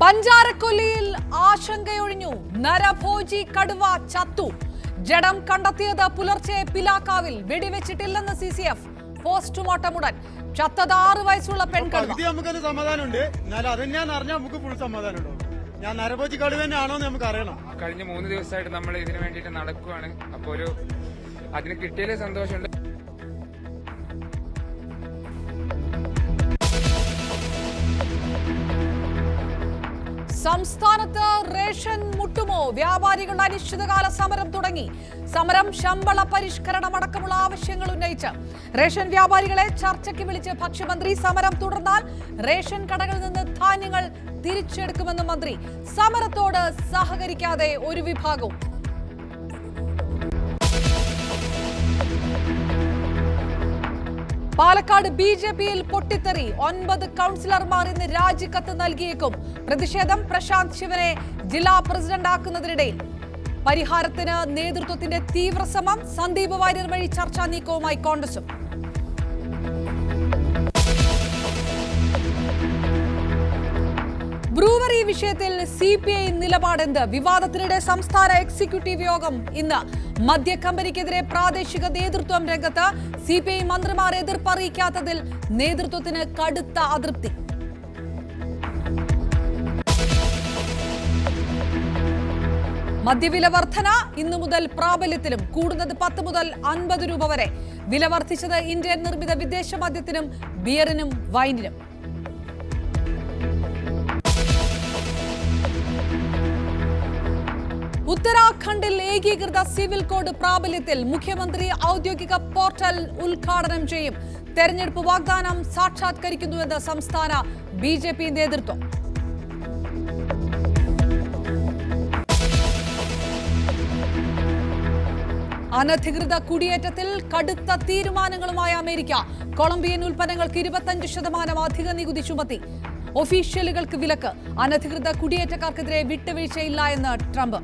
പഞ്ചാരക്കൊല്ലിയിൽ ആശങ്കയൊഴിഞ്ഞു. നരഭോജി കടുവ ചത്തു. ജഡം കണ്ടെത്തിയത് പുലർച്ചെ പിലാക്കാവിൽ. വെടിവെച്ചിട്ടില്ലെന്ന് CCF. പോസ്റ്റ്മോർട്ടം ഉടൻ. ചത്തത് 6 വയസ്സുള്ള പെൺകടുവ. നമുക്ക് സമാധാനമുണ്ട്. ഞാൻ നരഭോജി കടുവ തന്നെയാണോ നമുക്ക് അറിയണം. കഴിഞ്ഞ 3 ദിവസമായിട്ട് നമ്മൾ ഇതിനു വേണ്ടിയിട്ട് നടക്കുവാണ്. അപ്പോൾ അതിന് കിട്ടിയതിൽ സന്തോഷമുണ്ട്. സംസ്ഥാനത്ത് റേഷൻ മുട്ടുമോ? വ്യാപാരികളുടെ അനിശ്ചിതകാല സമരം തുടങ്ങി. സമരം ശമ്പള പരിഷ്കരണം അടക്കമുള്ള ആവശ്യങ്ങൾ ഉന്നയിച്ച് റേഷൻ വ്യാപാരികളെ ചർച്ചയ്ക്ക് വിളിച്ച് ഭക്ഷ്യമന്ത്രി. സമരം തുടർന്നാൽ റേഷൻ കടകളിൽ നിന്ന് ധാന്യങ്ങൾ തിരിച്ചെടുക്കുമെന്ന് മന്ത്രി. സമരത്തോട് സഹകരിക്കാതെ ഒരു വിഭാഗവും. പാലക്കാട് BJPയിൽ പൊട്ടിത്തെറി. 9 കൗൺസിലർമാർ ഇന്ന് രാജിക്കത്ത് നൽകിയേക്കും. പ്രതിഷേധം പ്രശാന്ത് ശിവനെ ജില്ലാ പ്രസിഡന്റാക്കുന്നതിനിടയിൽ. പരിഹാരത്തിന് നേതൃത്വത്തിന്റെ തീവ്രശ്രമം. സന്ദീപ് വാര്യർ വഴി ചർച്ചാ നീക്കവുമായി കോൺഗ്രസും. ബ്രൂവറി വിഷയത്തിൽ CPI നിലപാടെന്ത്? വിവാദത്തിനിടെ സംസ്ഥാന എക്സിക്യൂട്ടീവ് യോഗം ഇന്ന്. മദ്യ കമ്പനിക്കെതിരെ പ്രാദേശിക നേതൃത്വം രംഗത്ത്. CPI മന്ത്രിമാർ എതിർപ്പറിയിക്കാത്തതിൽ നേതൃത്വത്തിന് കടുത്ത അതൃപ്തി. മദ്യവില വർധന ഇന്നു മുതൽ പ്രാബല്യത്തിലും. കൂടുന്നത് 10 മുതൽ 50 രൂപ വരെ. വില വർദ്ധിച്ചത് ഇന്ത്യൻ നിർമ്മിത വിദേശ മദ്യത്തിനും ബിയറിനും വൈനിനും. ഉത്തരാഖണ്ഡിൽ ഏകീകൃത സിവിൽ കോഡ് പ്രാബല്യത്തിൽ. മുഖ്യമന്ത്രി ഔദ്യോഗിക പോർട്ടൽ ഉദ്ഘാടനം ചെയ്യും. തെരഞ്ഞെടുപ്പ് വാഗ്ദാനം സാക്ഷാത്കരിക്കുന്നുവെന്ന് സംസ്ഥാന BJP നേതൃത്വം. അനധികൃത കുടിയേറ്റത്തിൽ കടുത്ത തീരുമാനങ്ങളുമായി അമേരിക്ക. കൊളംബിയൻ ഉൽപ്പന്നങ്ങൾക്ക് 25% അധിക നികുതി ചുമത്തി. ഒഫീഷ്യലുകൾക്ക് വിലക്ക്. അനധികൃത കുടിയേറ്റക്കാർക്കെതിരെ വിട്ടുവീഴ്ചയില്ല എന്ന് ട്രംപ്.